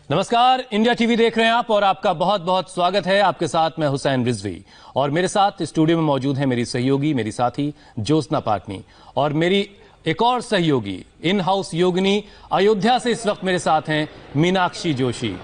नमस्कार, India TV देख रहे हैं आप और आपका बहुत बहुत स्वागत है। आपके साथ मैं हुसैन रिजवी और मेरे साथ स्टूडियो में मौजूद है मेरी सहयोगी, मेरी साथी ज्योत्सना पाटनी और मेरी एक और सहयोगी इन हाउस योगिनी अयोध्या से इस वक्त मेरे साथ हैं मीनाक्षी जोशी।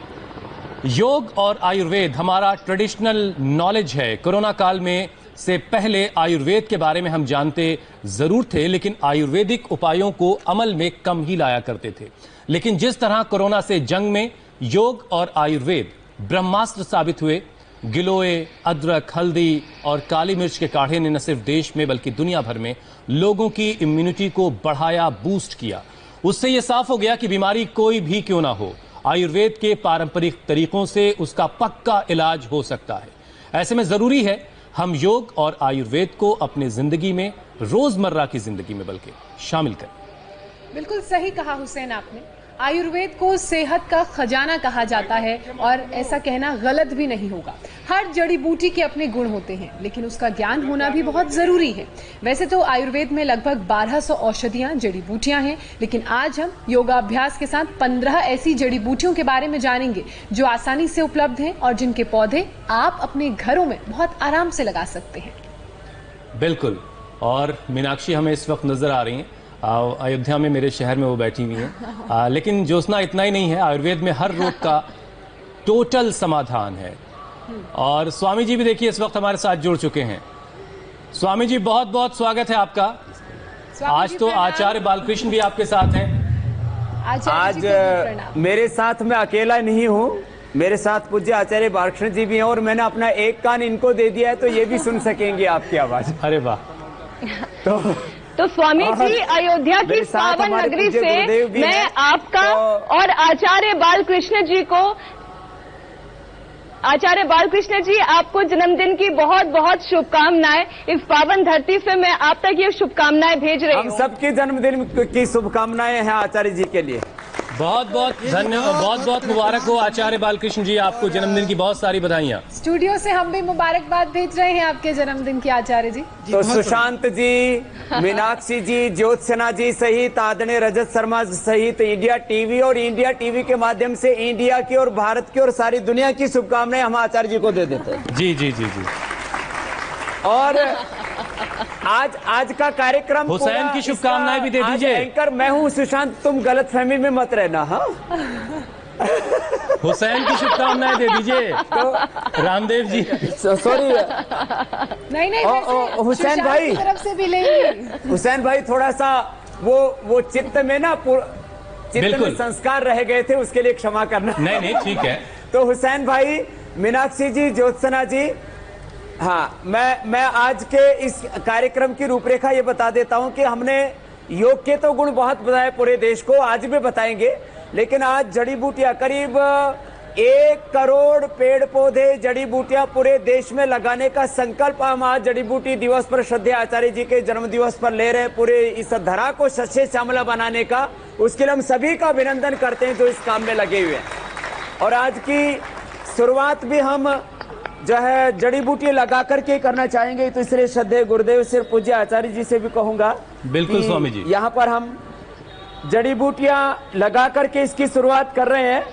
योग और आयुर्वेद हमारा ट्रेडिशनल नॉलेज है। कोरोना काल में से पहले आयुर्वेद के बारे में हम जानते जरूर थे, लेकिन आयुर्वेदिक उपायों को अमल में कम ही लाया करते थे। लेकिन जिस तरह कोरोना से जंग में योग और आयुर्वेद ब्रह्मास्त्र साबित हुए, गिलोय, अदरक, हल्दी और काली मिर्च के काढ़े ने न सिर्फ देश में बल्कि दुनिया भर में लोगों की इम्यूनिटी को बढ़ाया, बूस्ट किया। उससे यह साफ हो गया कि बीमारी कोई भी क्यों ना हो, आयुर्वेद के पारंपरिक तरीकों से उसका पक्का इलाज हो सकता है। ऐसे में जरूरी है हम योग और आयुर्वेद को अपने जिंदगी में, रोजमर्रा की जिंदगी में बल्कि शामिल करें। बिल्कुल सही कहा हुसैन आपने। आयुर्वेद को सेहत का खजाना कहा जाता है और ऐसा कहना गलत भी नहीं होगा। हर जड़ी बूटी के अपने गुण होते हैं, लेकिन उसका ज्ञान होना भी बहुत जरूरी है। वैसे तो आयुर्वेद में लगभग 1200 औषधियां, जड़ी बूटियां हैं, लेकिन आज हम योगाभ्यास के साथ 15 ऐसी जड़ी बूटियों के बारे में जानेंगे जो आसानी से उपलब्ध हैं और जिनके पौधे आप अपने घरों में बहुत आराम से लगा सकते हैं। बिल्कुल। और मीनाक्षी हमें इस वक्त नजर आ रही हैं अयोध्या में, मेरे शहर में वो बैठी हुई हैं। लेकिन ज्योत्सना इतना ही नहीं है, आयुर्वेद में हर रोग का टोटल समाधान है। और स्वामी जी भी देखिए इस वक्त हमारे साथ जुड़ चुके हैं। स्वामी जी, बहुत बहुत स्वागत है आपका। आज तो आचार्य बालकृष्ण भी आपके साथ हैं। आज मेरे साथ मैं अकेला नहीं हूँ, मेरे साथ पूज्य आचार्य बालकृष्ण जी भी हैं और मैंने अपना एक कान इनको दे दिया है, तो ये भी सुन सकेंगे आपकी आवाज। अरे वाह। तो स्वामी जी, अयोध्या की पावन नगरी से मैं आपका और आचार्य बालकृष्ण जी आपको जन्मदिन की बहुत बहुत शुभकामनाएं। इस पावन धरती से मैं आप तक ये शुभकामनाएं भेज रही हूँ। हम सबके जन्मदिन की शुभकामनाएं हैं आचार्य जी के लिए। बहुत बहुत धन्यवाद, बहुत बहुत मुबारक हो आचार्य बालकृष्ण जी, आपको जन्मदिन की बहुत सारी बधाइयाँ। स्टूडियो से हम भी मुबारकबाद भेज रहे हैं आपके जन्मदिन की आचार्य जी। तो सुशांत जी, मीनाक्षी जी, ज्योत्सना जी सहित आदरणीय रजत शर्मा सहित इंडिया टीवी और इंडिया टीवी के माध्यम से इंडिया की और भारत की और सारी दुनिया की शुभकामनाएं हम आचार्य जी को दे देते हैं। जी जी जी जी। और आज का कार्यक्रम, हुसैन की शुभकामनाएं भी दे दीजिए। एंकर मैं हूँ सुशांत, तुम गलतफहमी में मत रहना। हाँ, हुसैन की शुभकामनाएं दे दीजिए। तो रामदेव जी, सॉरी, नहीं हुसैन भाई की तरफ से भी लेंगे। हुसैन भाई थोड़ा सा वो चित्त में ना, चित्त में संस्कार रह गए थे, उसके लिए क्षमा करना। नहीं ठीक है। तो हुसैन भाई, मीनाक्षी जी, ज्योत्सना जी, हाँ, मैं आज के इस कार्यक्रम की रूपरेखा ये बता देता हूँ कि हमने योग के तो गुण बहुत बताए पूरे देश को, आज भी बताएंगे, लेकिन आज जड़ी बूटियां, करीब 1 करोड़ पेड़ पौधे, जड़ी बूटियां पूरे देश में लगाने का संकल्प हम आज जड़ी बूटी दिवस पर, श्रद्धेय आचार्य जी के जन्म दिवस पर ले रहे हैं, पूरे इस धरा को सच्चे श्यामला बनाने का। उसके लिए हम सभी का अभिनंदन करते हैं जो इस काम में लगे हुए हैं। और आज की शुरुआत भी हम जो है जड़ी बूटी लगा करके करना चाहेंगे, तो इसलिए श्रद्धेय गुरुदेव से, पूज्य आचार्य जी से भी कहूंगा, बिल्कुल स्वामी जी, यहाँ पर हम जड़ी बूटियां लगा करके इसकी शुरुआत कर रहे हैं।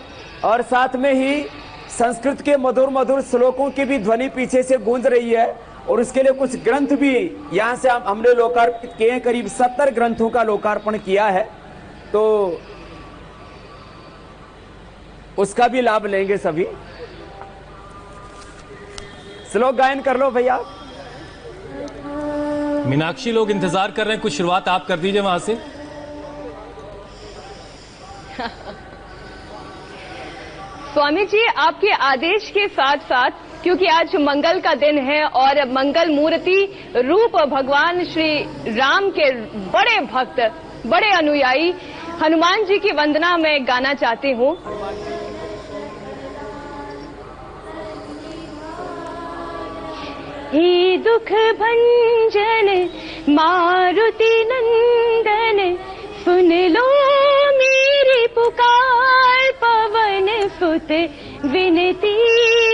और साथ में ही संस्कृत के मधुर मधुर श्लोकों की भी ध्वनि पीछे से गूंज रही है, और उसके लिए कुछ ग्रंथ भी यहाँ से हमने लोकार्पित किए हैं। करीब 70 ग्रंथों का लोकार्पण किया है, तो उसका भी लाभ लेंगे सभी। श्लोक गायन कर लो भैया। मीनाक्षी, लोग इंतजार कर रहे हैं, कुछ शुरुआत आप कर दीजिए वहां से। स्वामी जी, आपके आदेश के साथ साथ, क्योंकि आज मंगल का दिन है और मंगल मूर्ति रूप भगवान श्री राम के बड़े भक्त, बड़े अनुयायी हनुमान जी की वंदना में गाना चाहती हूँ। हे दुख भंजन मारुति नंदन, सुन लो मेरी पुकार, पवन सुत विनती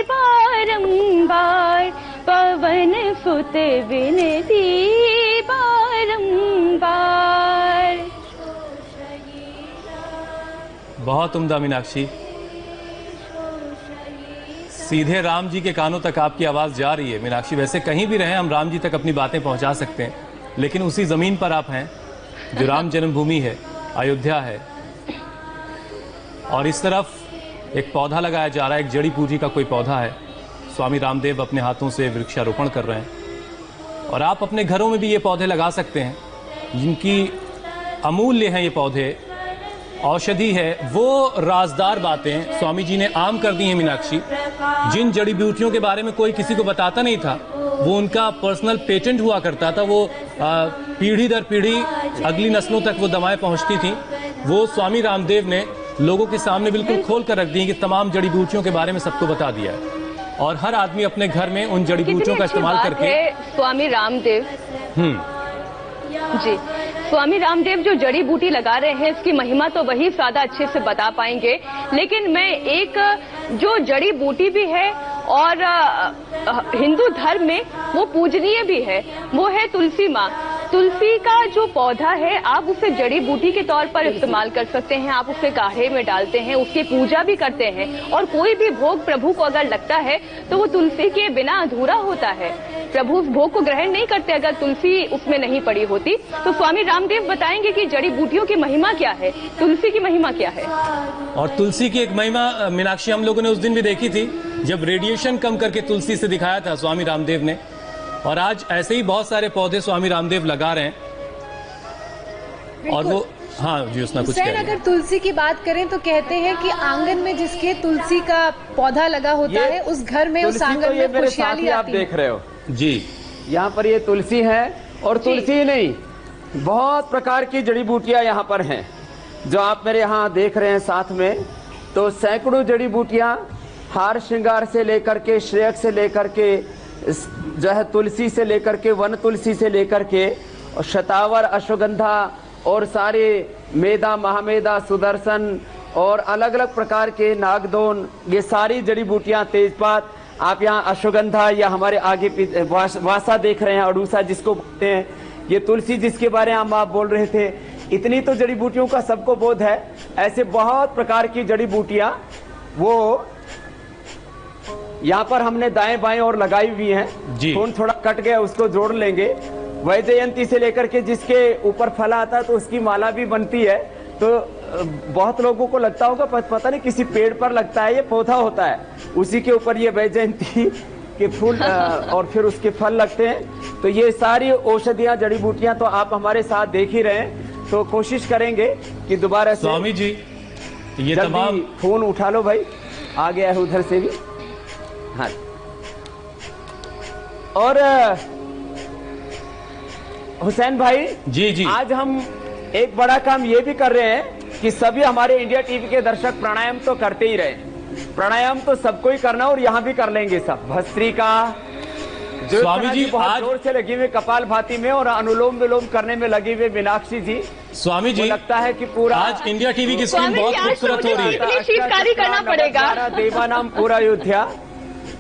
बारंबार, पवन सुत विनती बारंबार। बहुत उम्दा मीनाक्षी। सीधे राम जी के कानों तक आपकी आवाज जा रही है मीनाक्षी। वैसे कहीं भी रहे हम राम जी तक अपनी बातें पहुंचा सकते हैं, लेकिन उसी जमीन पर आप हैं जो राम जन्मभूमि है, अयोध्या है। और इस तरफ एक पौधा लगाया जा रहा है, एक जड़ी बूटी का कोई पौधा है। स्वामी रामदेव अपने हाथों से वृक्षारोपण कर रहे हैं और आप अपने घरों में भी ये पौधे लगा सकते हैं, जिनकी अमूल्य हैं ये पौधे, औषधि है। वो राजदार बातें स्वामी जी ने आम कर दी हैं मीनाक्षी। जिन जड़ी बूटियों के बारे में कोई किसी को बताता नहीं था, वो उनका पर्सनल पेटेंट हुआ करता था। वो पीढ़ी दर पीढ़ी अगली नस्लों तक वो दवाएं पहुंचती थी। वो स्वामी रामदेव ने लोगों के सामने बिल्कुल खोल कर रख दी कि तमाम जड़ी बूटियों के बारे में सबको बता दिया है, और हर आदमी अपने घर में उन जड़ी बूटियों का इस्तेमाल करके। स्वामी रामदेव जी, स्वामी रामदेव जो जड़ी बूटी लगा रहे हैं, इसकी महिमा तो वही ज्यादा अच्छे से बता पाएंगे, लेकिन मैं एक जो जड़ी बूटी भी है और हिंदू धर्म में वो पूजनीय भी है, वो है तुलसी माँ। तुलसी का जो पौधा है, आप उसे जड़ी बूटी के तौर पर इस्तेमाल कर सकते हैं। आप उसे काढ़े में डालते हैं, उसकी पूजा भी करते हैं, और कोई भी भोग प्रभु को अगर लगता है तो वो तुलसी के बिना अधूरा होता है। प्रभु उस भोग को ग्रहण नहीं करते अगर तुलसी उसमें नहीं पड़ी होती। तो स्वामी रामदेव बताएंगे कि जड़ी बूटियों की महिमा क्या है, तुलसी की महिमा क्या है। और तुलसी की एक महिमा मीनाक्षी हम लोगों ने उस दिन भी देखी थी, जब रेडिएशन कम करके तुलसी से दिखाया था स्वामी रामदेव ने। और आज ऐसे ही बहुत सारे पौधे स्वामी रामदेव लगा रहे हैं। और वो हाँ जी, उसने कुछ कहा। अगर तुलसी की बात करें तो कहते हैं कि आंगन में जिसके तुलसी का पौधा लगा होता है, उस घर में, उस आंगन में खुशहाली आप आती है। देख रहे हो जी, यहाँ पर ये तुलसी है, और तुलसी ही नहीं, बहुत प्रकार की जड़ी बूटियां यहाँ पर हैं जो आप मेरे यहाँ देख रहे हैं साथ में। तो सैकड़ों जड़ी बूटियां, हार श्रृंगार से लेकर के, श्रेयक से लेकर के, जो है तुलसी से लेकर के, वन तुलसी से लेकर के, और शतावर, अश्वगंधा और सारे मेधा, महामेधा, सुदर्शन और अलग अलग प्रकार के नागदोन, ये सारी जड़ी बूटियां, तेजपात, आप यहाँ अश्वगंधा या हमारे आगे वासा देख रहे हैं, अड़ूसा जिसको बोलते हैं, ये तुलसी जिसके बारे में आप बोल रहे थे। इतनी तो जड़ी बूटियों का सबको बोध है। ऐसे बहुत प्रकार की जड़ी बूटियां वो यहाँ पर हमने दाएं बाएं और लगाई हुई हैं। फोन थोड़ा कट गया, उसको जोड़ लेंगे। वैजयंती से लेकर के जिसके ऊपर फल आता है तो उसकी माला भी बनती है। तो बहुत लोगों को लगता होगा पता नहीं किसी पेड़ पर लगता है, ये पौधा होता है, उसी के ऊपर ये वैजयंती के फूल और फिर उसके फल लगते हैं। तो ये सारी औषधियां, जड़ी बूटियां तो आप हमारे साथ देख ही रहे हैं। तो कोशिश करेंगे कि दोबारा से स्वामी जी ये तमाम फोन उठा लो भाई, आ गया है उधर से भी। हाँ, और हुसैन भाई जी, आज हम एक बड़ा काम ये भी कर रहे हैं कि सभी हमारे इंडिया टीवी के दर्शक प्राणायाम तो करते ही रहे। प्राणायाम तो सबको ही करना, और यहाँ भी कर लेंगे सब। भस्त्रिका जो स्वामी जी बहुत जोर से लगी हुई कपाल भाती में, और अनुलोम विलोम करने में लगी हुई मीनाक्षी जी। स्वामी जी लगता है कि पूरा आज इंडिया टीवी की स्क्रीन बहुत खूबसूरत हो रही है। शीतकारी करना पड़ेगा। देवानाम पूरा अयोध्या।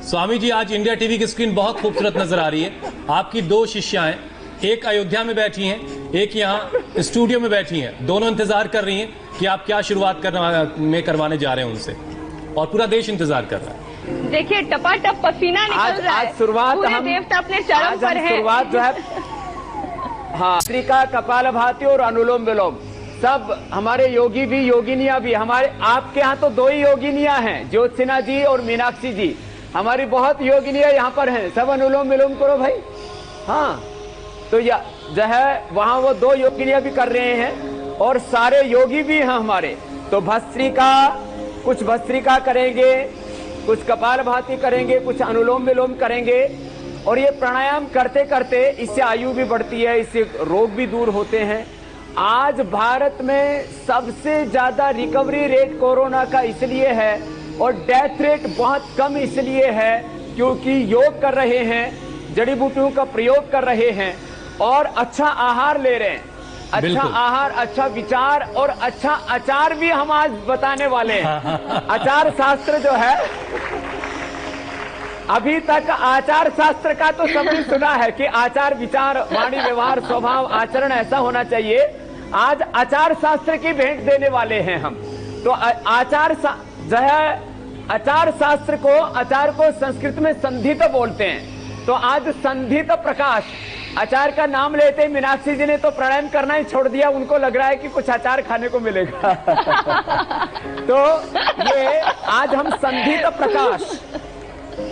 स्वामी जी आज इंडिया टीवी की स्क्रीन बहुत खूबसूरत नजर आ रही है। आपकी दो शिष्याएं, एक अयोध्या में बैठी हैं, एक यहाँ स्टूडियो में बैठी हैं। दोनों इंतजार कर रही हैं कि आप क्या शुरुआत करवाने जा रहे हैं उनसे, और पूरा देश इंतजार कर रहा है। देखिए टपाटप पसीना निकल रहा है। आज शुरुआत पूरे देवता अपने चरम पर है। शुरुआत जो है हाँ, भस्त्रिका, कपाल भाती और अनुलोम विलोम, सब हमारे योगी भी, योगिनियां भी। हमारे आपके यहाँ तो दो ही योगिनियां हैं, ज्योत्सना जी और मीनाक्षी जी। हमारी बहुत योगिनियां यहाँ पर हैं। सब अनुलोम विलोम करो भाई। हाँ, तो या जो है वहां वो दो योगिनियां भी कर रहे हैं, और सारे योगी भी हैं हमारे। तो भस्त्रिका, कुछ भस्त्रिका करेंगे, कुछ कपाल भाती करेंगे, कुछ अनुलोम विलोम करेंगे। और ये प्राणायाम करते करते इससे आयु भी बढ़ती है, इससे रोग भी दूर होते हैं। आज भारत में सबसे ज्यादा रिकवरी रेट कोरोना का इसलिए है, और डेथ रेट बहुत कम इसलिए है क्योंकि योग कर रहे हैं, जड़ी बूटियों का प्रयोग कर रहे हैं, और अच्छा आहार ले रहे हैं। अच्छा आहार, अच्छा विचार और अच्छा आचार भी हम आज बताने वाले हैं। आचार शास्त्र जो है, अभी तक आचार शास्त्र का तो सबने सुना है कि आचार, विचार, वाणी, व्यवहार, स्वभाव, आचरण ऐसा होना चाहिए। आज आचार शास्त्र की भेंट देने वाले हैं हम। तो आचार जो है आचार शास्त्र को, आचार को संस्कृत में संधित बोलते हैं। तो आज संधित प्रकाश, अचार का नाम लेते ही मीनाक्षी जी ने तो प्राणायाम करना ही छोड़ दिया, उनको लग रहा है कि कुछ अचार खाने को मिलेगा। तो ये आज हम संधित प्रकाश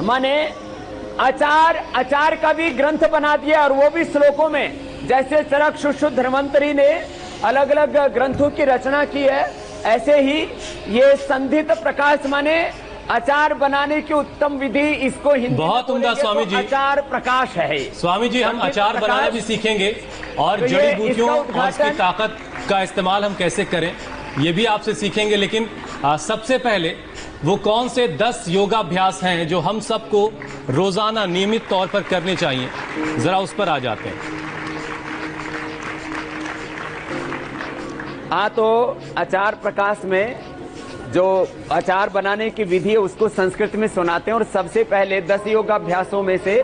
माने अचार का भी ग्रंथ बना दिया, और वो भी श्लोकों में। जैसे चरक सुश्रुत धन्वंतरी ने अलग अलग ग्रंथों की रचना की है, ऐसे ही ये संधित प्रकाश माने अचार बनाने की उत्तम विधि, इसको हिंदी बहुत उम्दा स्वामी जी, अचार प्रकाश है। स्वामी जी हम अचार बनाना भी सीखेंगे, और तो जड़ी बूटियों और उसकी ताकत का इस्तेमाल हम कैसे करें ये भी आपसे सीखेंगे। लेकिन सबसे पहले वो कौन से 10 योगाभ्यास हैं जो हम सबको रोजाना नियमित तौर पर करने चाहिए, जरा उस पर आ जाते हैं। हाँ, तो अचार प्रकाश में जो अचार बनाने की विधि है उसको संस्कृत में सुनाते हैं। और सबसे पहले 10 योगाभ्यासों में से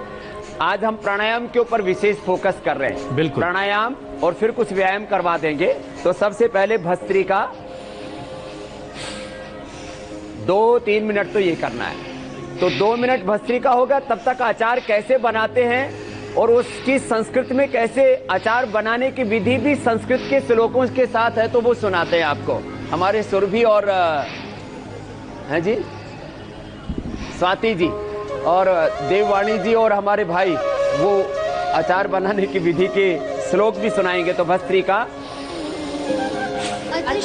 आज हम प्राणायाम के ऊपर विशेष फोकस कर रहे हैं। बिल्कुल, प्राणायाम और फिर कुछ व्यायाम करवा देंगे। तो सबसे पहले भस्त्रिका 2-3 मिनट तो ये करना है। तो 2 मिनट भस्त्रिका होगा, तब तक अचार कैसे बनाते हैं और उसकी संस्कृत में कैसे अचार बनाने की विधि भी संस्कृत के श्लोकों के साथ है, तो वो सुनाते हैं आपको हमारे सुरभि और हैं जी स्वाति जी और देववाणी जी और हमारे भाई, वो अचार बनाने की विधि के श्लोक भी सुनाएंगे। तो भस्त्रिका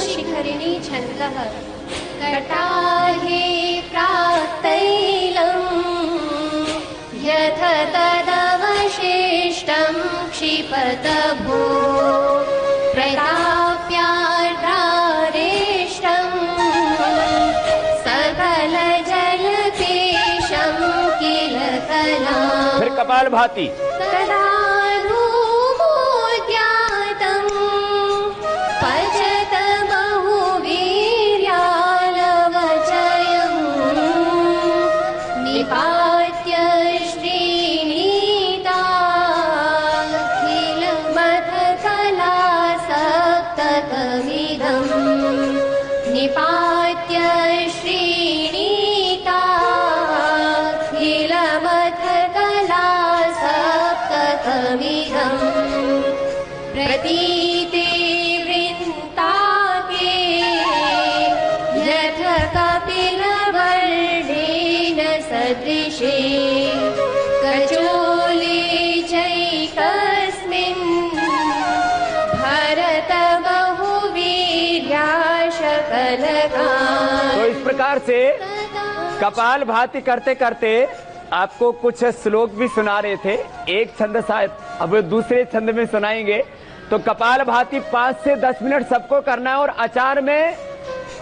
शिखरिणी छन्दः कटाहे प्रातैलम् यथ तदवशिष्टं क्षिपत भो प्रताप्यार्द्रारेष्टं सकल जलपेशं किल कला। फिर कपालभाति तदा धूमोद्यातं पचत बहुवीर्यालवचयं निपात्य निपात्य श्रीणीताखिलमथ कला सप्तकमिदम् प्रतीते वृन्ताके यथ कपिलवर्णेन सदृशे कचोले चैकस्मिन् भरत तो इस प्रकार से कपाल भाति करते करते आपको कुछ श्लोक भी सुना रहे थे। एक छंद शायद अब दूसरे छंद में सुनाएंगे। तो कपाल भाति 5 से 10 मिनट सबको करना है, और अचार में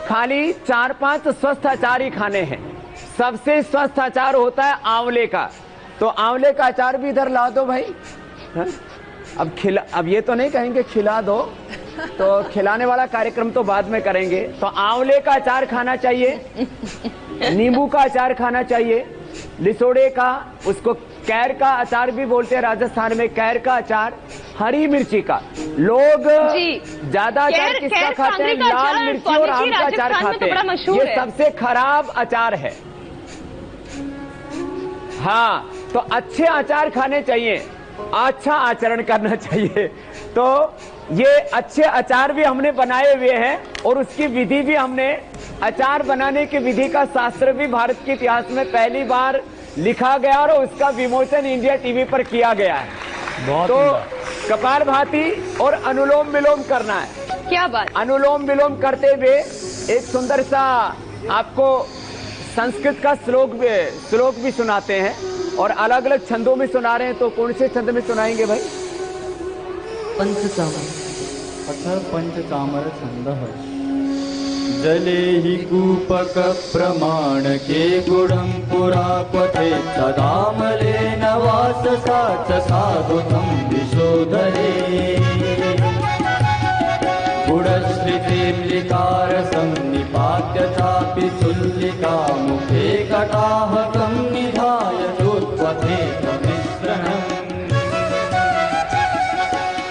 खाली 4-5 स्वस्थ अचार ही खाने हैं। सबसे स्वस्थ अचार होता है आंवले का। तो आंवले का अचार भी इधर ला दो भाई। है? अब ये तो नहीं कहेंगे खिला दो, तो खिलाने वाला कार्यक्रम तो बाद में करेंगे। तो आंवले का अचार खाना चाहिए, नींबू का अचार खाना चाहिए, लिसोड़े का, उसको कैर का अचार भी बोलते हैं राजस्थान में, कैर का अचार, हरी मिर्ची का। लोग ज्यादा अचार किसका खाते हैं? लाल मिर्ची और आम का अचार खाते हैं। ये सबसे खराब अचार है। हाँ, तो अच्छे अचार खाने चाहिए, अच्छा आचरण करना चाहिए। तो ये अच्छे अचार भी हमने बनाए हुए हैं, और उसकी विधि भी हमने, अचार बनाने की विधि का शास्त्र भी भारत के इतिहास में पहली बार लिखा गया, और उसका विमोचन इंडिया टीवी पर किया गया है। तो कपालभाति और अनुलोम विलोम करना है। क्या बात। अनुलोम विलोम करते हुए एक सुंदर सा आपको संस्कृत का श्लोक भी सुनाते हैं, और अलग अलग छंदों में सुना रहे हैं। तो कौन से छंद में सुनाएंगे भाई? पंचचामर छन्दः जले हि कूपक प्रमाण के गुणं पुरा क्वथे तदामलेन वाससा च साधुतं विशोधये गुडश्रितेम्लिकार संनिपात्य चापि चुल्लिका मुखे कटाहकं निधाय चोत्पथे मिश्रणम्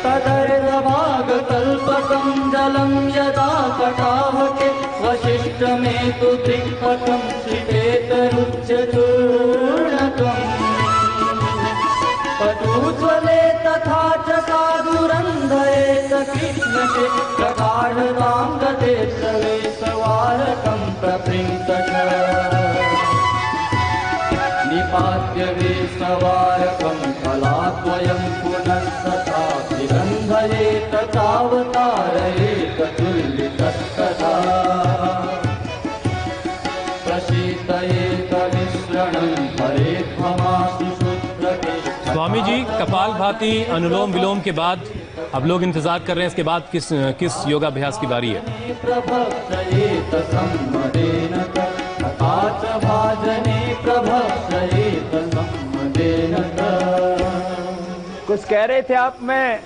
तदर्धभागकल्पकं जलं यदा कटाहके वशिष्ठमेतु दिक्पथं श्रिते उच्चचूर्णकम् पटुज्वले तथा च साधुरन्धये च कृष्णके प्रगाढतां गते प्रवेशवारकं प्रपृङ्क्त च निपात्य वेशवारकं कलाद्वयं पुनस्तथाभिरन्धयेत चावतारयेत तुल्यतस्तथा प्रशीतयेत मिश्रणं हरेध्वमासु शूद्रके। स्वामी जी, कपालभाति अनुलोम विलोम के बाद अब लोग इंतजार कर रहे हैं, इसके बाद किस योगाभ्यास की बारी है? प्रभक्षयेत सम्मदेन तथा च भाजने प्रभक्षयेत सम्मदेन। कुछ कह रहे थे आप? मैं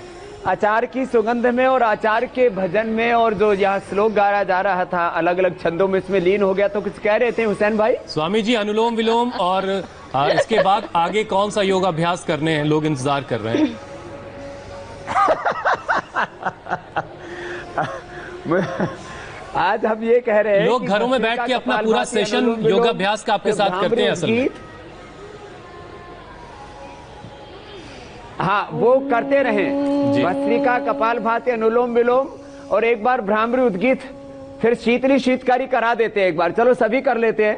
आचार की सुगंध में और आचार के भजन में और जो यहाँ श्लोक गाया जा रहा था अलग अलग छंदों में, इसमें लीन हो गया। तो कुछ कह रहे थे हुसैन भाई? स्वामी जी, अनुलोम विलोम और इसके बाद आगे कौन सा योगाभ्यास करने हैं, लोग इंतजार कर रहे हैं। आज हम ये कह रहे हैं लोग घरों में बैठ के अपना पूरा सेशन योगाभ्यास का आपके साथ करते हैं असल में। हाँ, वो करते रहे भस्त्रिका, कपालभाति, अनुलोम विलोम और एक बार भ्रामरी उद्गीत, फिर शीतली शीतकारी करा देते हैं एक बार। चलो सभी कर लेते हैं।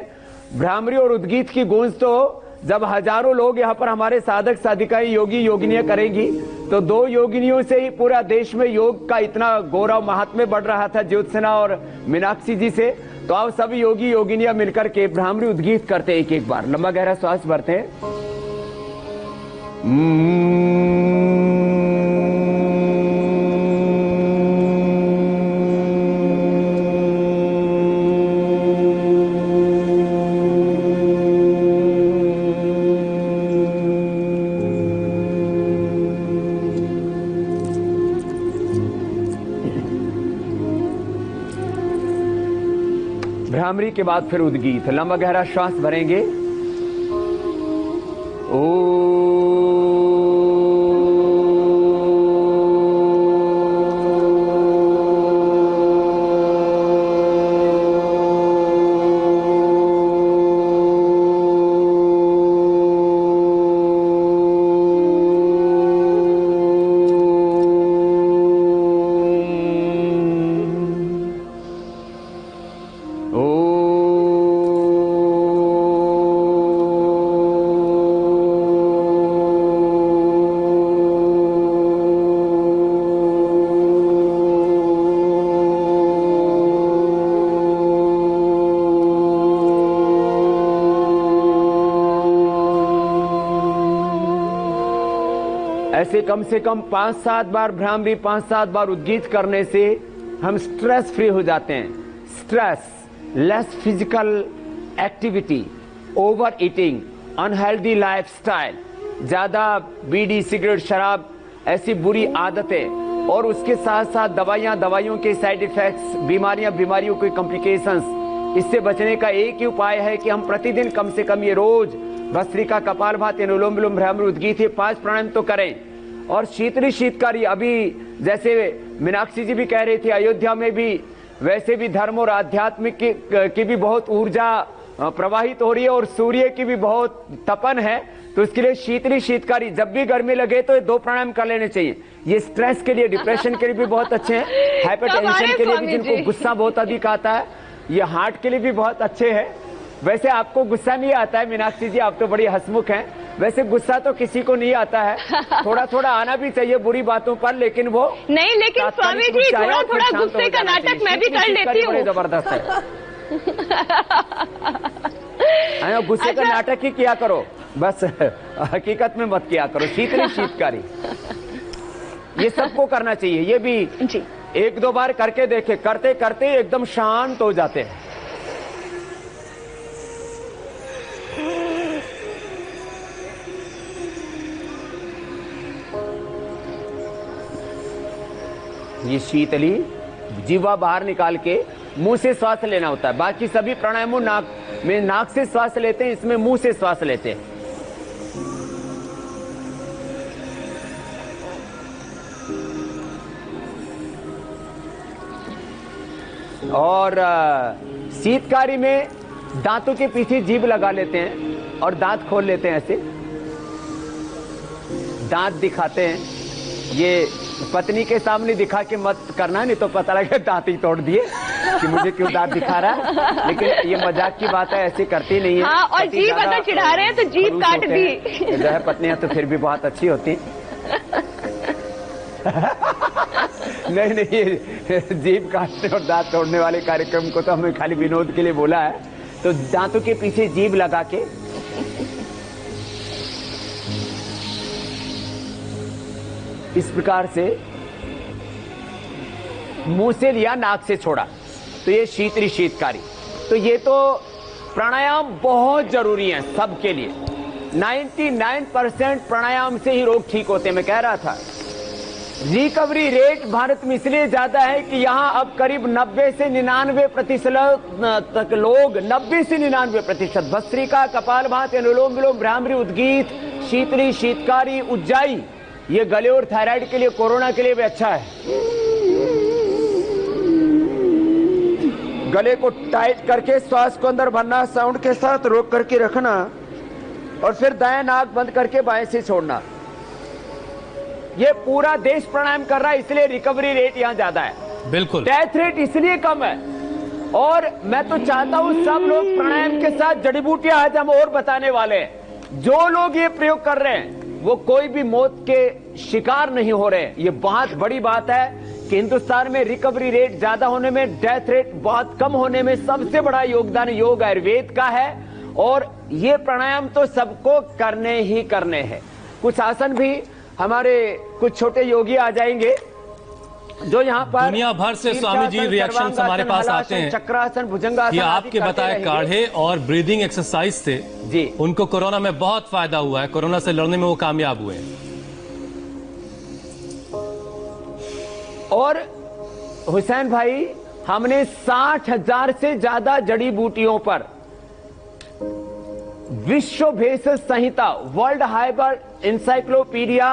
भ्रामरी और उद्गीत की गूंज तो जब हजारों लोग यहाँ पर हमारे साधक साधिकाएं योगी योगिनियां करेंगी, तो 2 योगिनियों से ही पूरा देश में योग का इतना गौरव महात्म्य बढ़ रहा था, ज्योत्सना और मीनाक्षी जी से। तो आप सभी योगी योगिनियां मिलकर के भ्रामरी उद्गीत करते हैं। एक बार लंबा गहरा श्वास भरते हैं। भ्रामरी के बाद फिर उद्गीत। लंबा गहरा श्वास भरेंगे। ऐसे कम से कम 5-7 बार भ्रामरी, 5-7 बार उद्गीत करने से हम स्ट्रेस फ्री हो जाते हैं। Stress, less physical activity, over eating, unhealthy lifestyle, ज्यादा बीड़ी, सिगरेट, शराब, ऐसी बुरी आदतें और उसके साथ साथ दवाइयों के साइड इफेक्ट्स, बीमारियों के कॉम्प्लिकेशंस, इससे बचने का एक ही उपाय है कि हम प्रतिदिन कम से कम ये रोज भस्त्रिका, कपालभाति, अनुलोम विलोम, भ्रामरी उद्गीत, ये 5 प्राणायाम तो करें। और शीतली शीतकारी, अभी जैसे मीनाक्षी जी भी कह रही थी, अयोध्या में भी वैसे भी धर्म और आध्यात्मिक की भी बहुत ऊर्जा प्रवाहित हो रही है और सूर्य की भी बहुत तपन है। तो इसके लिए शीतली शीतकारी, जब भी गर्मी लगे तो ये 2 प्राणायाम कर लेने चाहिए। ये स्ट्रेस के लिए, डिप्रेशन के लिए भी बहुत अच्छे हैं, हाइपरटेंशन के लिए भी, जिनको गुस्सा बहुत अधिक आता है, ये हार्ट के लिए भी बहुत अच्छे हैं। वैसे आपको गुस्सा नहीं आता है मीनाक्षी जी, आप तो बड़ी हंसमुख हैं। वैसे गुस्सा तो किसी को नहीं आता है, थोड़ा थोड़ा आना भी चाहिए बुरी बातों पर, लेकिन वो नहीं। लेकिन स्वामी जी थोड़ा थोड़ा गुस्से का नाटक मैं भी कर लेती हूँ। जबरदस्त है। गुस्से का नाटक ही किया करो, बस हकीकत में मत किया करो। शीतली शीतकारी ये सबको करना चाहिए। ये भी 1-2 बार करके देखे, करते करते एकदम शांत हो जाते हैं। ये शीतली जीवा बाहर निकाल के मुंह से श्वास लेना होता है। बाकी सभी प्राणायामों नाक से श्वास लेते हैं, इसमें मुंह से श्वास लेते हैं। और शीतकारी में दांतों के पीछे जीभ लगा लेते हैं और दांत खोल लेते हैं, ऐसे दांत दिखाते हैं। ये पत्नी के सामने दिखा के मत करना, नहीं तो पता लगे दांत ही तोड़ दिए कि मुझे क्यों दांत दिखा रहा है। लेकिन ये मजाक की बात है, ऐसी करती नहीं है। हाँ, और जीभ अगर चिढ़ा रहे हैं तो जीभ काट दी। जो है पत्नियां तो फिर भी बहुत अच्छी होती। नहीं नहीं, ये जीभ काटने और दांत तोड़ने वाले कार्यक्रम को तो हमें खाली विनोद के लिए बोला है। तो दांतों के पीछे जीभ लगा के इस प्रकार से मुंह से लिया, नाक से छोड़ा, तो ये शीतरी शीतकारी। तो ये तो प्राणायाम बहुत जरूरी है सबके लिए। 99% प्राणायाम से ही रोग ठीक होते हैं। मैं कह रहा था रिकवरी रेट भारत में इसलिए ज्यादा है कि यहाँ अब करीब 90 से 99% तक लोग, 90 से 99% भस्त्रिका, कपालभाति, अनुलोम विलोम, भ्रामरी, उद्गीत, शीतली, शीतकारी, उज्जाई, ये गले और थायराइड के लिए, कोरोना के लिए भी अच्छा है। गले को टाइट करके श्वास को अंदर भरना, साउंड के साथ रोक करके रखना और फिर दाएं नाक बंद करके बाएं से छोड़ना। ये पूरा देश प्राणायाम कर रहा है, इसलिए रिकवरी रेट यहाँ ज्यादा है। बिल्कुल, डेथ रेट इसलिए कम है। और मैं तो चाहता हूं सब लोग प्राणायाम के साथ जड़ी बूटियां आज हम और बताने वाले हैं। जो लोग ये प्रयोग कर रहे हैं वो कोई भी मौत के शिकार नहीं हो रहे। ये बहुत बड़ी बात है कि हिंदुस्तान में रिकवरी रेट ज्यादा होने में, डेथ रेट बहुत कम होने में सबसे बड़ा योगदान योग आयुर्वेद का है। और ये प्राणायाम तो सबको करने ही करने हैं। कुछ आसन भी हमारे कुछ छोटे योगी आ जाएंगे जो यहाँ पर दुनिया भर से स्वामी जी रिएक्शंस हमारे पास आते हैं, चक्रासन, भुजंगासन, कि आपके बताए काढ़े और ब्रीदिंग एक्सरसाइज से जी उनको कोरोना में बहुत फायदा हुआ है, कोरोना से लड़ने में वो कामयाब हुए हैं। और हुसैन भाई, हमने 60,000 से ज्यादा जड़ी बूटियों पर विश्व भेषज संहिता, वर्ल्ड हाइबर इंसाइक्लोपीडिया,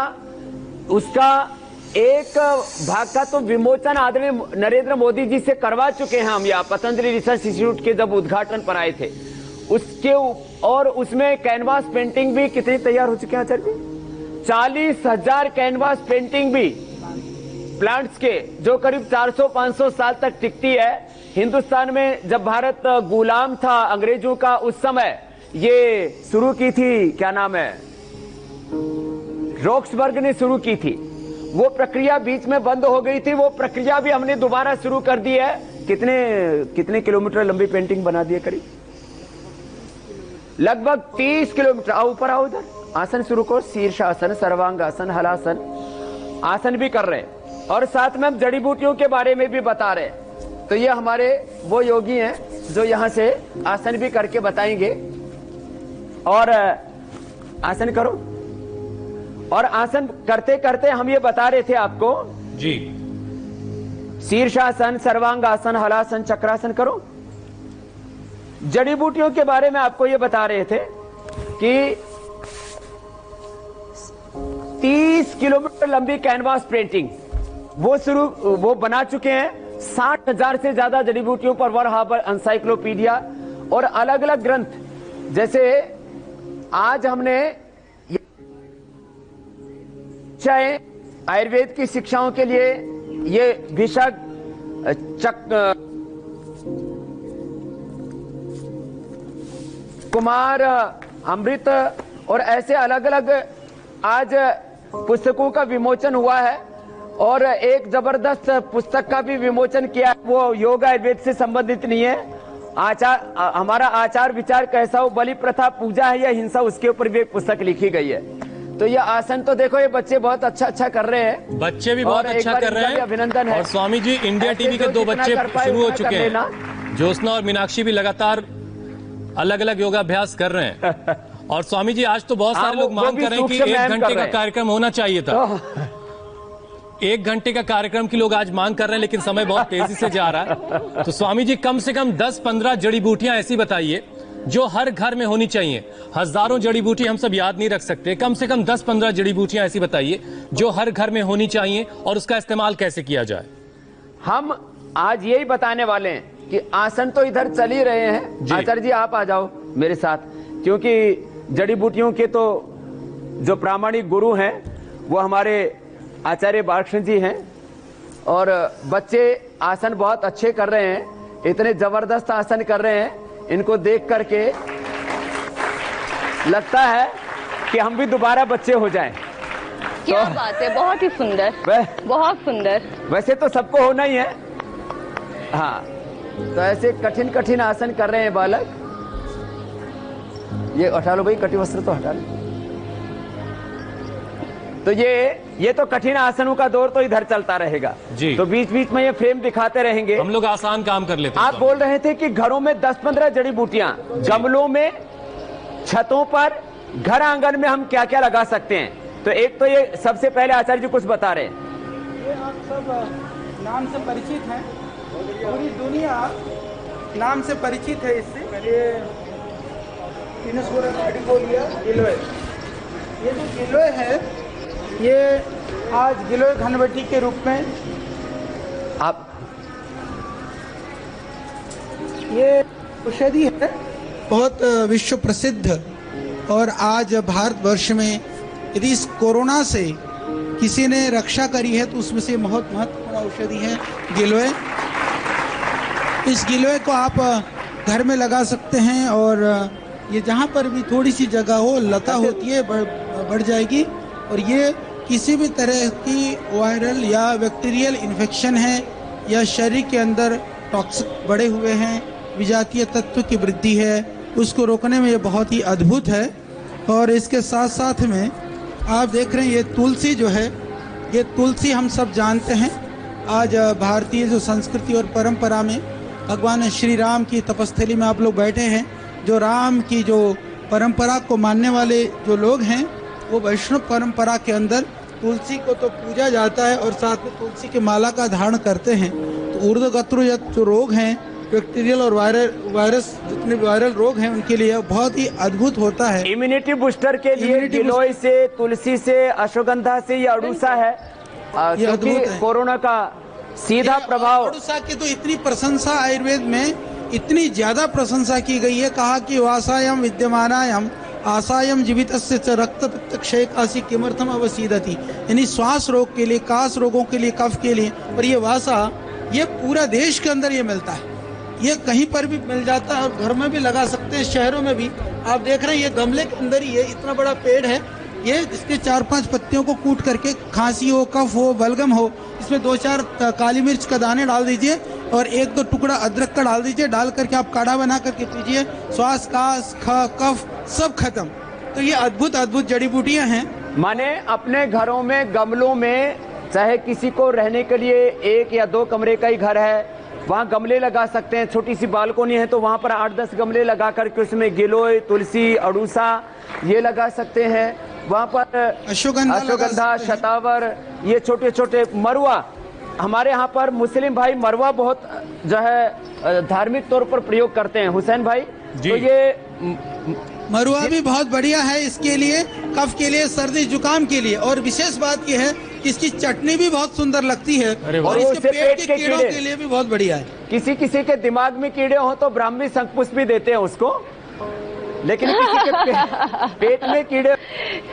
उसका एक भाग का तो विमोचन आदरणीय नरेंद्र मोदी जी से करवा चुके हैं हम, या पतंजलि रिसर्च इंस्टीट्यूट के जब उद्घाटन पर आए थे उसके। और उसमें कैनवास पेंटिंग भी कितनी तैयार हो चुके हैं आचार्य जी? 40,000 कैनवास पेंटिंग भी प्लांट्स के, जो करीब 400-500 साल तक टिकती है। हिंदुस्तान में जब भारत गुलाम था अंग्रेजों का, उस समय ये शुरू की थी, क्या नाम है, रॉक्सबर्ग ने शुरू की थी। वो प्रक्रिया बीच में बंद हो गई थी, वो प्रक्रिया भी हमने दोबारा शुरू कर दी है। कितने किलोमीटर लंबी पेंटिंग बना दी है? करीब लगभग 30 किलोमीटर। आओ ऊपर आओ, इधर आसन शुरू करो। शीर्षासन, सर्वांगासन, हलासन आसन भी कर रहे हैं और साथ में हम जड़ी बूटियों के बारे में भी बता रहे हैं। तो ये हमारे वो योगी हैं जो यहां से आसन भी करके बताएंगे। और आसन करो। और आसन करते करते हम ये बता रहे थे आपको जी, शीर्षासन, सर्वांगासन, हलासन, चक्रासन करो। जड़ी बूटियों के बारे में आपको ये बता रहे थे कि 30 किलोमीटर लंबी कैनवास पेंटिंग वो बना चुके हैं। 60,000 से ज्यादा जड़ी बूटियों पर वर्ल्ड हाइबर एनसाइक्लोपीडिया और अलग अलग ग्रंथ, जैसे आज हमने चाहे आयुर्वेद की शिक्षाओं के लिए ये भिषक, कुमार, अमृत और ऐसे अलग अलग आज पुस्तकों का विमोचन हुआ है। और एक जबरदस्त पुस्तक का भी विमोचन किया, वो योग आयुर्वेद से संबंधित नहीं है। हमारा आचार विचार कैसा हो, बलि प्रथा पूजा है या हिंसा, उसके ऊपर भी एक पुस्तक लिखी गई है। तो ये आसन तो देखो, ये बच्चे बहुत अच्छा कर रहे हैं, बच्चे भी बहुत अच्छा कर रहे हैं। अभिनंदन है। और स्वामी जी, इंडिया टीवी के 2 बच्चे शुरू हो चुके हैं। ज्योत्सना और मीनाक्षी भी लगातार अलग अलग योगाभ्यास कर रहे हैं। और स्वामी जी, आज तो बहुत सारे लोग मांग कर रहे हैं कि 1 घंटे का कार्यक्रम होना चाहिए था। 1 घंटे का कार्यक्रम की लोग आज मांग कर रहे हैं, लेकिन समय बहुत तेजी से जा रहा है। तो स्वामी जी, कम से कम 10-15 जड़ी बूटियां ऐसी बताइए जो हर घर में होनी चाहिए। हजारों जड़ी बूटी हम सब याद नहीं रख सकते, कम से कम 10-15 जड़ी बूटियां ऐसी बताइए जो हर घर में होनी चाहिए और उसका इस्तेमाल कैसे किया जाए। हम आज यही बताने वाले हैं कि आसन तो इधर चल ही रहे हैं। आचार्य जी आप आ जाओ मेरे साथ, क्योंकि जड़ी बूटियों के तो जो प्रामाणिक गुरु हैं वो हमारे आचार्य बालकृष्ण जी हैं, और बच्चे आसन बहुत अच्छे कर रहे हैं, इतने जबरदस्त आसन कर रहे हैं, इनको देख करके लगता है कि हम भी दोबारा बच्चे हो जाएं। क्या बात है, बहुत ही सुंदर, बहुत सुंदर। वैसे तो सबको होना ही है। हाँ, तो ऐसे कठिन कठिन आसन कर रहे हैं बालक। ये हटा लो भाई, कटी वस्त्र तो हटा लो। तो ये तो कठिन आसनों का दौर तो इधर चलता रहेगा जी। तो बीच बीच में ये फ्रेम दिखाते रहेंगे। हम लोग आसान काम कर लेते हैं। आप बोल रहे थे कि घरों में 10-15 जड़ी बूटियां, गमलों में, छतों पर, घर आंगन में हम क्या क्या लगा सकते हैं। तो एक तो ये सबसे पहले आचार्य जी कुछ बता रहे हैं। ये आप सब नाम से परिचित हैं, पूरी दुनिया नाम से परिचित है इससे। ये गिलोय, ये जो गिलोय है ये आज गिलोय घनवटी के रूप में आप ये औषधि है, बहुत विश्व प्रसिद्ध। और आज भारतवर्ष में यदि इस कोरोना से किसी ने रक्षा करी है तो उसमें से बहुत महत्वपूर्ण औषधि है गिलोय। इस गिलोय को आप घर में लगा सकते हैं, और ये जहाँ पर भी थोड़ी सी जगह हो, लता होती है, बढ़ जाएगी। और ये किसी भी तरह की वायरल या बैक्टीरियल इन्फेक्शन है, या शरीर के अंदर टॉक्सिक बढ़े हुए हैं, विजातीय तत्व की वृद्धि है, उसको रोकने में ये बहुत ही अद्भुत है। और इसके साथ साथ में आप देख रहे हैं ये तुलसी जो है, ये तुलसी हम सब जानते हैं। आज भारतीय जो संस्कृति और परंपरा में भगवान श्री राम की तपस्थली में आप लोग बैठे हैं। जो राम की जो परंपरा को मानने वाले जो लोग हैं, वो वैष्णव परंपरा के अंदर तुलसी को तो पूजा जाता है, और साथ में तुलसी के माला का धारण करते हैं। तो ऊर्ध्वगत्रजत जो रोग हैं, बैक्टीरियल और वायरस जितने वायरल रोग हैं, उनके लिए बहुत ही अद्भुत होता है। इम्यूनिटी बूस्टर के लिए गिलोय से, तुलसी से, अश्वगंधा से, ये अड़ूसा है, क्योंकि कोरोना का सीधा प्रभाव। अड़ूसा की तो इतनी प्रशंसा आयुर्वेद में इतनी ज्यादा प्रशंसा की गई है, कहा कि वासायम विद्यमानायम आसायम जीवितस्य च रक्त पित्त क्षय काशी किमर्थम अवसीदति, यानी श्वास रोग के लिए, काश रोगों के लिए, कफ के लिए। और ये वासा ये पूरा देश के अंदर ये मिलता है, ये कहीं पर भी मिल जाता है, और घर में भी लगा सकते हैं, शहरों में भी। आप देख रहे हैं ये गमले के अंदर ही है, इतना बड़ा पेड़ है ये, इसके 4-5 पत्तियों को कूट करके खांसी हो, कफ हो, बलगम हो, इसमें 2-4 काली मिर्च का दाने डाल दीजिए, और 1-2 टुकड़ा अदरक का डाल दीजिए, डाल करके आप काढ़ा बना करके पीजिए, श्वास, काश, कफ सब खत्म। तो ये अद्भुत अद्भुत जड़ी बूटियां हैं। माने अपने घरों में, गमलों में, चाहे किसी को रहने के लिए 1 या 2 कमरे का ही घर है, वहाँ गमले लगा सकते हैं। छोटी सी बालकोनी है तो वहाँ पर 8-10 गमले लगा करके उसमें गिलोय, तुलसी, अड़ूसा ये लगा सकते हैं। वहाँ पर अश्वगंधा, शतावर, ये छोटे छोटे मरुआ, हमारे यहाँ पर मुस्लिम भाई मरुआ बहुत जो है धार्मिक तौर पर प्रयोग करते हैं, हुसैन भाई। तो ये मरुआ भी बहुत बढ़िया है इसके लिए, कफ के लिए, सर्दी जुकाम के लिए। और विशेष बात यह है कि इसकी चटनी भी बहुत सुंदर लगती है, और इसके पेट के कीड़ों के लिए भी बहुत बढ़िया है। किसी किसी के दिमाग में कीड़े हो तो ब्राह्मी शंखपुष्प भी देते हैं उसको, लेकिन किसी के पेट में कीड़े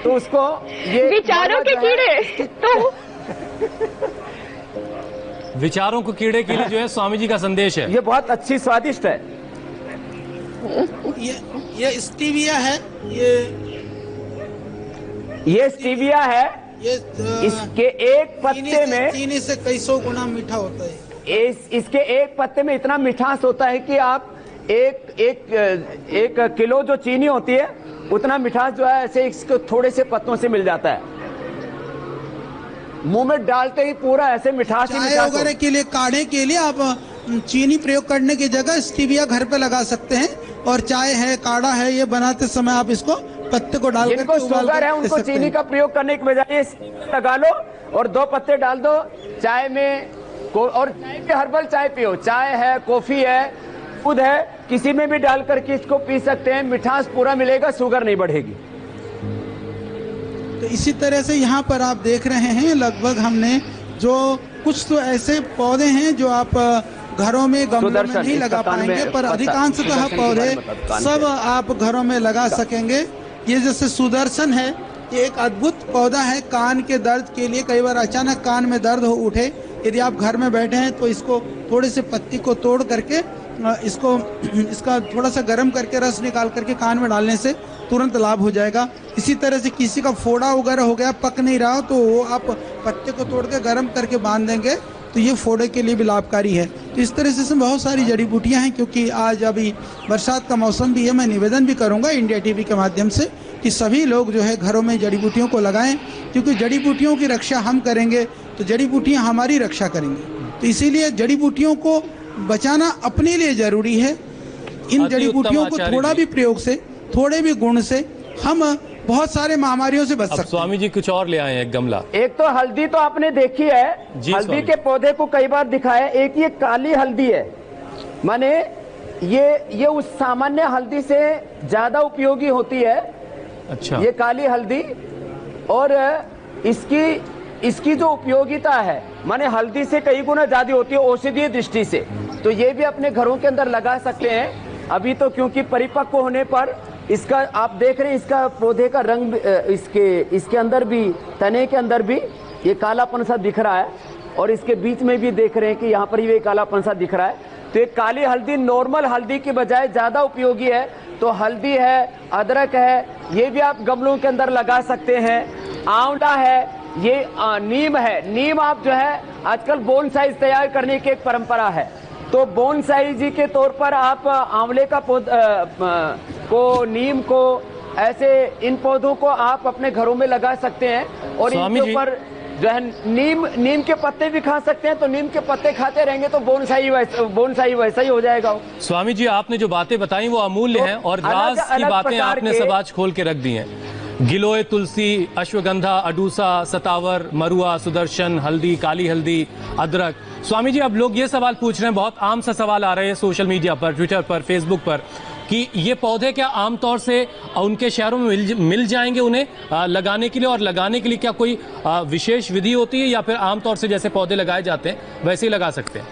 तो उसको ये विचारों के कीड़े तो विचारों को कीड़े के लिए जो है स्वामी जी का संदेश है। ये बहुत अच्छी स्वादिष्ट है। ये स्टीविया है, ये स्टीविया है। ये इसके एक पत्ते में चीनी से कई 100 गुना मीठा होता है। इसके एक पत्ते में इतना मिठास होता है कि आप एक किलो जो चीनी होती है उतना मिठास जो है ऐसे इसको थोड़े से पत्तों से मिल जाता है। मुंह में डालते ही पूरा ऐसे मिठास ही मिठास। वगैरह के लिए, काढ़े के लिए आप चीनी प्रयोग करने की जगह स्टीविया घर पे लगा सकते हैं। और चाय है, काढ़ा है, ये बनाते समय आप इसको पत्ते को डाल जिनको शुगर है उनको चीनी का प्रयोग करने के बजाय लगा लो और 2 पत्ते डाल दो चाय में। और हर्बल चाय पियो, चाय है, कॉफी है, दूध है, किसी में भी डाल करके इसको पी सकते हैं। मिठास पूरा मिलेगा, शुगर नहीं बढ़ेगी। तो इसी तरह से यहाँ पर आप देख रहे हैं लगभग हमने जो कुछ तो ऐसे पौधे हैं जो आप घरों में गमलों में सुदर्शन, नहीं लगा इसका कान में पाएंगे, पर पता- अधिकांशतः सुदर्शन के पौधे बारे में बता- कान सब पे। आप घरों में लगा सकेंगे। ये जैसे सुदर्शन है, ये एक अद्भुत पौधा है कान के दर्द के लिए। कई बार अचानक कान में दर्द हो उठे, यदि आप घर में बैठे हैं तो इसको थोड़े से पत्ती को तोड़ करके इसका थोड़ा सा गर्म करके रस निकाल करके कान में डालने से तुरंत लाभ हो जाएगा। इसी तरह से किसी का फोड़ा वगैरह हो गया, पक नहीं रहा, तो वो आप पत्ते को तोड़ के गर्म करके बांध देंगे तो ये फोड़े के लिए भी लाभकारी है। तो इस तरह से इसमें बहुत सारी जड़ी बूटियां हैं। क्योंकि आज अभी बरसात का मौसम भी है, मैं निवेदन भी करूंगा इंडिया टीवी के माध्यम से कि सभी लोग जो है घरों में जड़ी बूटियों को लगाएं, क्योंकि जड़ी बूटियों की रक्षा हम करेंगे तो जड़ी बूटियां हमारी रक्षा करेंगी। तो इसीलिए जड़ी बूटियों को बचाना अपने लिए जरूरी है। इन अति जड़ी उत्तम बूटियों को आचार्य थोड़ा जी। भी प्रयोग से, थोड़े भी गुण से हम बहुत सारे महामारियों से बच अब सकते हैं। स्वामी जी कुछ और ले आए हैं, एक गमला। एक तो हल्दी तो आपने देखी है, जी, हल्दी स्वामी। के पौधे को कई बार दिखाया। एक ये काली हल्दी है, माने ये उस सामान्य हल्दी से ज्यादा उपयोगी होती है अच्छा, ये काली हल्दी। और इसकी जो उपयोगिता है, माने हल्दी से कई गुना ज्यादा होती है औषधीय दृष्टि से। तो ये भी अपने घरों के अंदर लगा सकते हैं। अभी तो क्योंकि परिपक्व होने पर इसका आप देख रहे हैं, इसका पौधे का रंग इसके अंदर भी, तने के अंदर भी ये कालापन सा दिख रहा है, और इसके बीच में भी देख रहे हैं कि यहाँ पर ये कालापन सा दिख रहा है। तो ये काली हल्दी नॉर्मल हल्दी की बजाय ज्यादा उपयोगी है। तो हल्दी है, अदरक है, ये भी आप गमलों के अंदर लगा सकते हैं। आंवला है, ये नीम है। नीम आप जो है आजकल बोनसाई तैयार करने की एक परंपरा है, तो बोनसाई जी के तौर पर आप आंवले का को, नीम को, ऐसे इन पौधों को आप अपने घरों में लगा सकते हैं। और स्वामी इनके जी। ऊपर जो है नीम के पत्ते भी खा सकते हैं। तो नीम के पत्ते खाते रहेंगे तो बोनसाई वैसा ही हो जाएगा। स्वामी जी आपने जो बातें बताई वो अमूल्य तो हैं, और अलग- राज की अलग बातें प्रकार आपने के- सब आज खोल के रख दी हैं। गिलोय, तुलसी, अश्वगंधा, अडूसा, सतावर, मरुआ, सुदर्शन, हल्दी, काली हल्दी, अदरक। स्वामी जी अब लोग ये सवाल पूछ रहे हैं, बहुत आम सा सवाल आ रहे हैं सोशल मीडिया पर, ट्विटर पर, फेसबुक पर, कि ये पौधे क्या आमतौर से उनके शहरों में मिल जाएंगे उन्हें लगाने के लिए, और लगाने के लिए क्या कोई विशेष विधि होती है, या फिर आमतौर से जैसे पौधे लगाए जाते हैं वैसे ही लगा सकते हैं?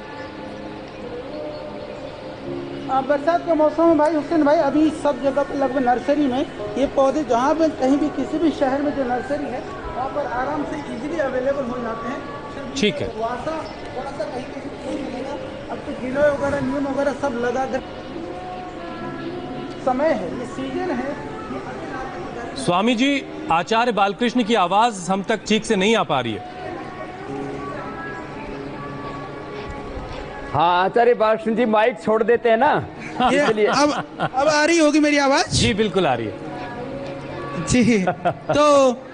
बरसात के मौसम में भाई हुसैन भाई अभी सब जगह पर लगभग नर्सरी में ये पौधे जहाँ पे कहीं भी किसी भी शहर में जो नर्सरी है वहाँ पर आराम से इजीली अवेलेबल हो जाते हैं। ठीक है। थोड़ा सा कहीं कहीं मिलेगा। अब तो गिलोय वगैरह, नीम वगैरह सब लगा कर समय है, ये सीजन है। स्वामी जी आचार्य बालकृष्ण की आवाज हम तक ठीक से नहीं आ पा रही है। हाँ आचार्य बालकृष्ण जी माइक छोड़ देते हैं ना, इसलिए। अब आ रही होगी मेरी आवाज? जी बिल्कुल आ रही है जी। तो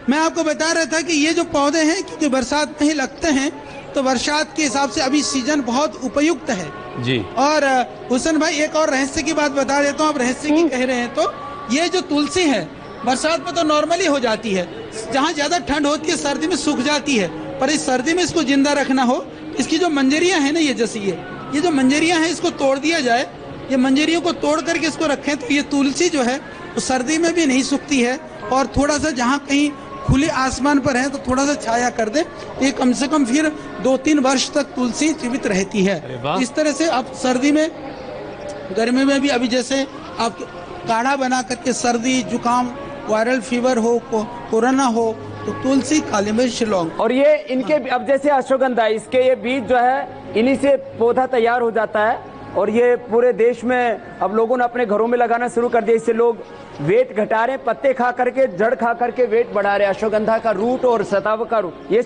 मैं आपको बता रहा था कि ये जो पौधे हैं क्योंकि बरसात में ही लगते हैं, तो बरसात के हिसाब से अभी सीजन बहुत उपयुक्त है जी। और हुसैन भाई एक और रहस्य की बात बता देता हूँ। आप रहस्य की कह रहे हैं तो ये जो तुलसी है बरसात में तो नॉर्मली हो जाती है, जहाँ ज्यादा ठंड होती है सर्दी में सूख जाती है, पर इस सर्दी में इसको जिंदा रखना हो, इसकी जो मंजरियां हैं ना, ये जैसे ये जो मंजरियां हैं इसको तोड़ दिया जाए, ये मंजरियों को तोड़ करके इसको रखें तो ये तुलसी जो है वो सर्दी में भी नहीं सूखती है, और थोड़ा सा जहाँ कहीं खुले आसमान पर है तो थोड़ा सा छाया कर दे, ये कम से कम फिर 2-3 वर्ष तक तुलसी जीवित रहती है। इस तरह से आप सर्दी में, गर्मी में भी अभी जैसे आप काढ़ा बना करके सर्दी, जुकाम, वायरल फीवर हो, कोरोना हो, तो तुलसी, काली मिर्च, लौंग। और ये इनके अब जैसे अश्वगंधा, इसके ये बीज जो है इन्हीं से पौधा तैयार हो जाता है, और ये पूरे देश में अब लोगों ने अपने घरों में लगाना शुरू कर दिया। इससे लोग वेट घटा रहे हैं, पत्ते खा करके, जड़ खा करके वेट बढ़ा रहे हैं। अश्वगंधा का रूट और सतावर का रूट, ये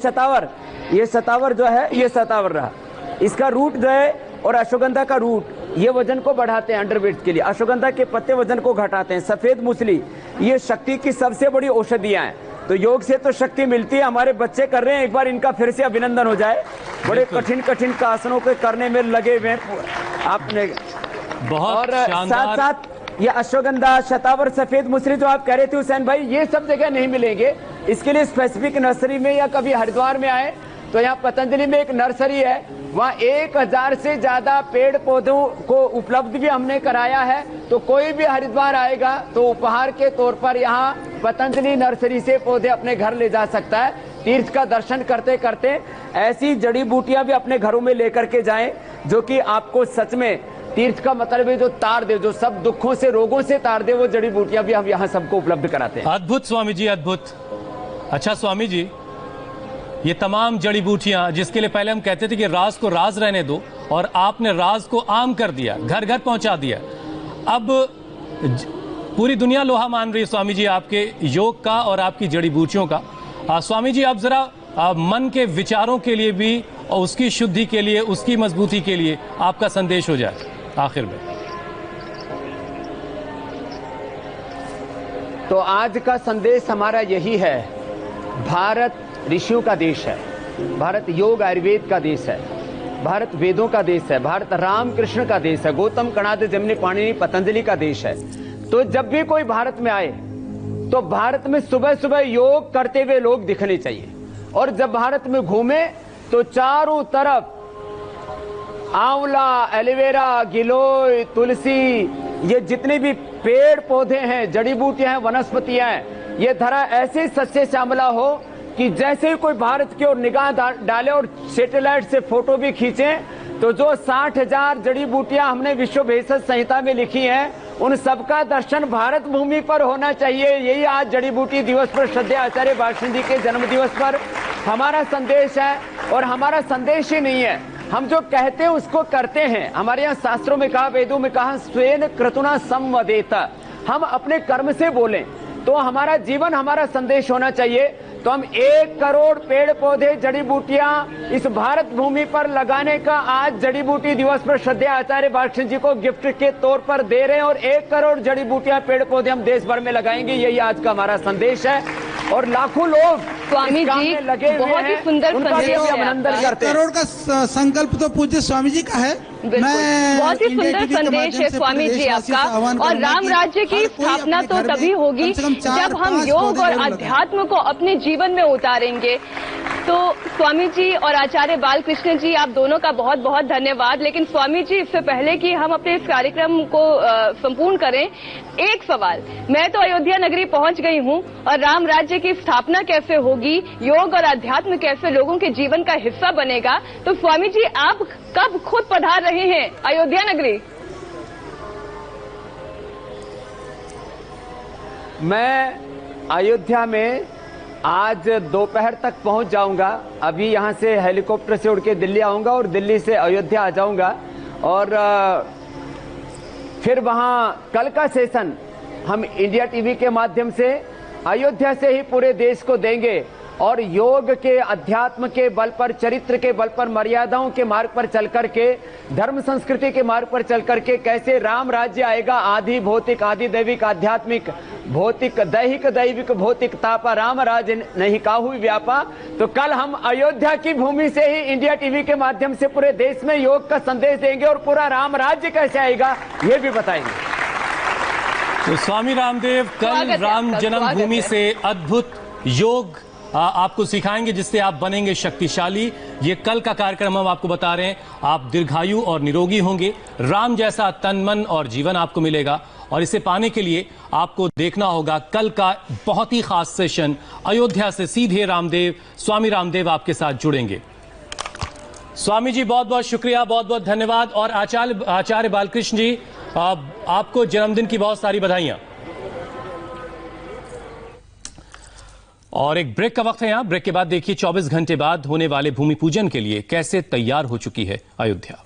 सतावर जो है, ये सतावर रहा, इसका रूट जो है, और अश्वगंधा का रूट, ये वजन को बढ़ाते हैं अंडरवेट के लिए। अश्वगंधा के पत्ते वजन को घटाते हैं। सफेद मूसली, ये शक्ति की सबसे बड़ी औषधियां हैं। तो योग से तो शक्ति मिलती है। हमारे बच्चे कर रहे हैं, एक बार इनका फिर से अभिनंदन हो जाए। बड़े कठिन आसनों के करने में लगे हुए आपने। बहुत और शानदार। साथ ये अश्वगंधा, शतावर, सफेद मूसली जो आप कह रहे थे हुसैन भाई, ये सब जगह नहीं मिलेंगे। इसके लिए स्पेसिफिक नर्सरी में, या कभी हरिद्वार में आए तो यहाँ पतंजलि में एक नर्सरी है, वहाँ 1000 से ज्यादा पेड़ पौधों को उपलब्ध भी हमने कराया है। तो कोई भी हरिद्वार आएगा तो उपहार के तौर पर यहाँ पतंजलि नर्सरी से पौधे अपने घर ले जा सकता है। तीर्थ का दर्शन करते करते ऐसी जड़ी बूटियां भी अपने घरों में लेकर के जाएं जो कि आपको सच में तीर्थ का मतलब है जो तार दे, जो सब दुखों से रोगों से तार दे, वो जड़ी बूटियां भी हम यहाँ सबको उपलब्ध कराते हैं। अद्भुत स्वामी जी, अद्भुत। अच्छा स्वामी जी, ये तमाम जड़ी बूटियां जिसके लिए पहले हम कहते थे कि राज को राज रहने दो, और आपने राज को आम कर दिया, घर घर पहुंचा दिया। अब पूरी दुनिया लोहा मान रही है स्वामी जी आपके योग का और आपकी जड़ी बूटियों का। स्वामी जी, आप जरा मन के विचारों के लिए भी और उसकी शुद्धि के लिए, उसकी मजबूती के लिए आपका संदेश हो जाए आखिर में। तो आज का संदेश हमारा यही है, भारत ऋषियों का देश है, भारत योग आयुर्वेद का देश है, भारत वेदों का देश है, भारत राम कृष्ण का देश है, गौतम कणाद जमनी पाणिनि पतंजलि का देश है। तो जब भी कोई भारत में आए तो भारत में सुबह सुबह योग करते हुए लोग दिखने चाहिए, और जब भारत में घूमे तो चारों तरफ आंवला, एलोवेरा, गिलोय, तुलसी, ये जितने भी पेड़ पौधे हैं, जड़ी बूटियां हैं, वनस्पतियां हैं, ये धरा ऐसे सच्चे श्यामला हो कि जैसे ही कोई भारत की ओर निगाह डाले और सैटेलाइट से फोटो भी खींचे तो जो 60,000 जड़ी बूटियां हमने विश्व भेषज संहिता में लिखी हैं, उन सबका दर्शन भारत भूमि पर होना चाहिए। यही आज जड़ी बूटी दिवस पर श्रद्धेय आचार्य बालकृष्ण जी के जन्म दिवस पर हमारा संदेश है। और हमारा संदेश ही नहीं है, हम जो कहते हैं उसको करते हैं। हमारे यहाँ शास्त्रों में कहा, वेदों में कहा, स्वेन क्रतुना संवदेत, हम अपने कर्म से बोलें। तो हमारा जीवन, हमारा संदेश होना चाहिए। तो हम 1 करोड़ पेड़ पौधे, जड़ी बूटियां इस भारत भूमि पर लगाने का आज जड़ी बूटी दिवस पर श्रद्धेय आचार्य बालकृष्ण जी को गिफ्ट के तौर पर दे रहे हैं, और 1 करोड़ जड़ी बूटियां, पेड़ पौधे हम देश भर में लगाएंगे। यही आज का हमारा संदेश है, और लाखों लोग स्वामी जी लगे हुए बहुत ही हैं, सुंदर उनका भी संदेश है। अभिनंदन करते हैं। करोड़ का संकल्प तो पूज्य स्वामी जी का है। मैं बहुत ही इंडिया सुंदर टीवी के संदेश माध्यम है से स्वामी जी प्रदेशवासियों से आपका। आह्वान और करूंगा राम कि राज्य की हर कोई स्थापना अपने तो घर में तभी होगी कम से कम 4-5 जब हम योग पौधे और जरूर लगाएं। अध्यात्म को अपने जीवन में उतारेंगे। तो स्वामी जी और आचार्य बालकृष्ण जी, आप दोनों का बहुत बहुत धन्यवाद। लेकिन स्वामी जी, इससे पहले कि हम अपने इस कार्यक्रम को संपूर्ण करें, एक सवाल। मैं तो अयोध्या नगरी पहुंच गई हूं, और राम राज्य की स्थापना कैसे होगी, योग और अध्यात्म कैसे लोगों के जीवन का हिस्सा बनेगा, तो स्वामी जी आप कब खुद पधार रहे हैं अयोध्या नगरी? मैं अयोध्या में आज दोपहर तक पहुंच जाऊंगा। अभी यहां से हेलीकॉप्टर से उड़ के दिल्ली आऊंगा और दिल्ली से अयोध्या आ जाऊंगा, और फिर वहां कल का सेशन हम इंडिया टीवी के माध्यम से अयोध्या से ही पूरे देश को देंगे। और योग के, अध्यात्म के बल पर, चरित्र के बल पर, मर्यादाओं के मार्ग पर चल करके, धर्म संस्कृति के मार्ग पर चल करके कैसे राम राज्य आएगा, आधि भौतिक, आधि दैविक, आध्यात्मिक, भौतिक, दैहिक, दैविक, भौतिक, तापा, राम राज नहीं काहू व्यापा। तो कल हम अयोध्या की भूमि से ही इंडिया टीवी के माध्यम से पूरे देश में योग का संदेश देंगे, और पूरा राम राज्य कैसे आएगा ये भी बताएंगे। तो स्वामी रामदेव कल राम जन्मभूमि से अद्भुत योग आपको सिखाएंगे, जिससे आप बनेंगे शक्तिशाली। ये कल का कार्यक्रम हम आपको बता रहे हैं। आप दीर्घायु और निरोगी होंगे, राम जैसा तन, मन और जीवन आपको मिलेगा। और इसे पाने के लिए आपको देखना होगा कल का बहुत ही खास सेशन। अयोध्या से सीधे रामदेव, स्वामी रामदेव आपके साथ जुड़ेंगे। स्वामी जी बहुत बहुत शुक्रिया, बहुत बहुत धन्यवाद। और आचार्य बालकृष्ण जी, आपको जन्मदिन की बहुत सारी बधाइयां। और एक ब्रेक का वक्त है यहां। ब्रेक के बाद देखिए 24 घंटे बाद होने वाले भूमि पूजन के लिए कैसे तैयार हो चुकी है अयोध्या।